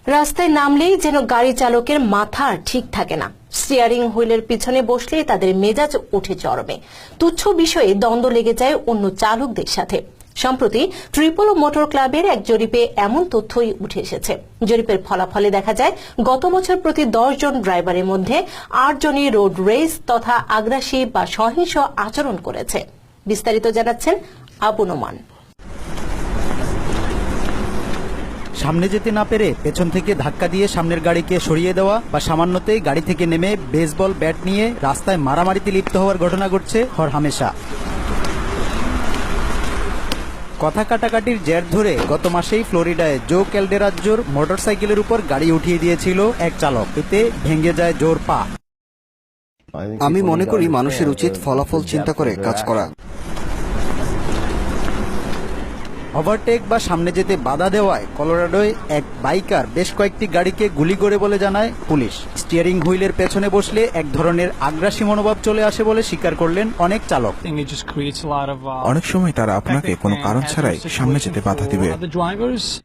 রাস্তায় নামলেই যেন গাড়ি চালকের মাথা ঠিক থাকে না। স্টিয়ারিং হুইলের পিছনে বসলেই তাদের মেজাজ ওঠে চরমে। তুচ্ছ বিষয়ে দ্বন্দ্ব লেগে যায় অন্য চালকদের সাথে। সম্প্রতি ট্রিপল মোটর ক্লাবের এক জরিপে এমন তথ্যই উঠে এসেছে। জরিপের ফলাফলে দেখা যায় গত বছর প্রতি 10 জন ড্রাইভারের মধ্যে 8 জনই রোড রেস তথা আগ্রাসী বা সহিংস আচরণ করেছে। বিস্তারিত জানাচ্ছেন আবু নোমান। সামনে যেতে না পেরে পেছন থেকে ধাক্কা দিয়ে সামনের গাড়িকে সরিয়ে দেওয়া বা সামান্যতেই গাড়ি থেকে নেমে বেসবল ব্যাট নিয়ে রাস্তায় মারামারিতে লিপ্ত হওয়ার ঘটনা ঘটছে হরহামেশা। কথা কাটাকাটির জের ধরে গত মাসেই ফ্লোরিডায় জো ক্যালডেরাজ্জোর মোটরসাইকেলের উপর গাড়ি উঠিয়ে দিয়েছিল এক চালক। এতে ভেঙে যায় জোর পা। আমি মনে করি মানুষের উচিত ফলাফল চিন্তা করে কাজ করা। ওভারটেক বা সামনে যেতে বাধা দেওয়ায় কলোরাডোয় এক বাইকার বেশ কয়েকটি গাড়িকে গুলি করে বলে জানায় পুলিশ। স্টিয়ারিং হুইলের পেছনে বসলে এক ধরনের আগ্রাসী মনোভাব চলে আসে বলে স্বীকার করলেন অনেক চালক। অনেক সময় তারা আপনাকে কোনো কারণ ছাড়াই সামনে যেতে বাধা দিবে।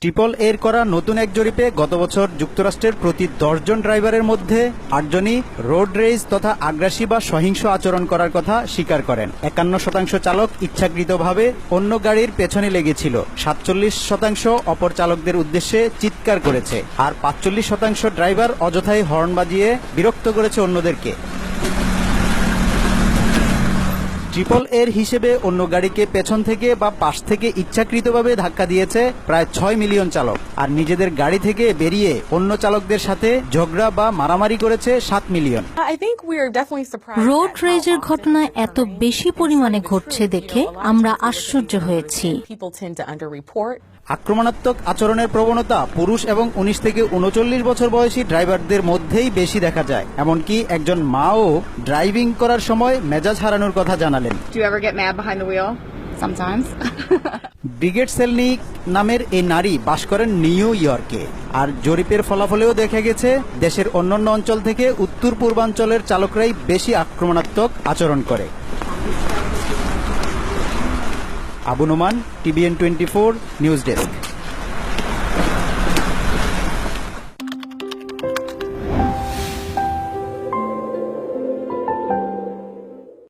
ট্রিপল এর করা নতুন এক জরিপে গত বছর যুক্তরাষ্ট্রের প্রতি 10 জন ড্রাইভারের মধ্যে 8 জনই রোড রেজ তথা আগ্রাসী বা সহিংস আচরণ করার কথা স্বীকার করেন। 51% চালক ইচ্ছাকৃতভাবে অন্য গাড়ির পেছনে লেগেছিল। 47% অপর চালকদের উদ্দেশ্যে চিৎকার করেছে, আর 45% ড্রাইভার অযথাই হর্ন বাজিয়ে বিরক্ত করেছে অন্যদেরকে। ট্রিপল এর হিসেবে অন্য গাড়িকে পেছন থেকে বা পাশ থেকে ইচ্ছাকৃতভাবে ধাক্কা দিয়েছে প্রায় 6 মিলিয়ন চালক, আর নিজেদের গাড়ি থেকে বেরিয়ে অন্য চালকদের সাথে ঝগড়া বা মারামারি করেছে 7 মিলিয়ন। রোড রেজের ঘটনা এত বেশি পরিমাণে ঘটছে দেখে আমরা আশ্চর্য হয়েছি। আক্রমণাত্মক আচরণের প্রবণতা পুরুষ এবং 19 থেকে 39 বছর বয়সী ড্রাইভারদের মধ্যেই বেশি দেখা যায়। এমনকি একজন মাও ড্রাইভিং করার সময় মেজাজ হারানোর কথা জানালেন। ব্রিগেড সেলনিক নামের এই নারী বাস করেন নিউ ইয়র্কে, আর জরিপের ফলাফলেও দেখা গেছে দেশের অন্যান্য অঞ্চল থেকে উত্তর পূর্বাঞ্চলের চালকরাই বেশি আক্রমণাত্মক আচরণ করে। Abu Noman, TVN 24 news desk.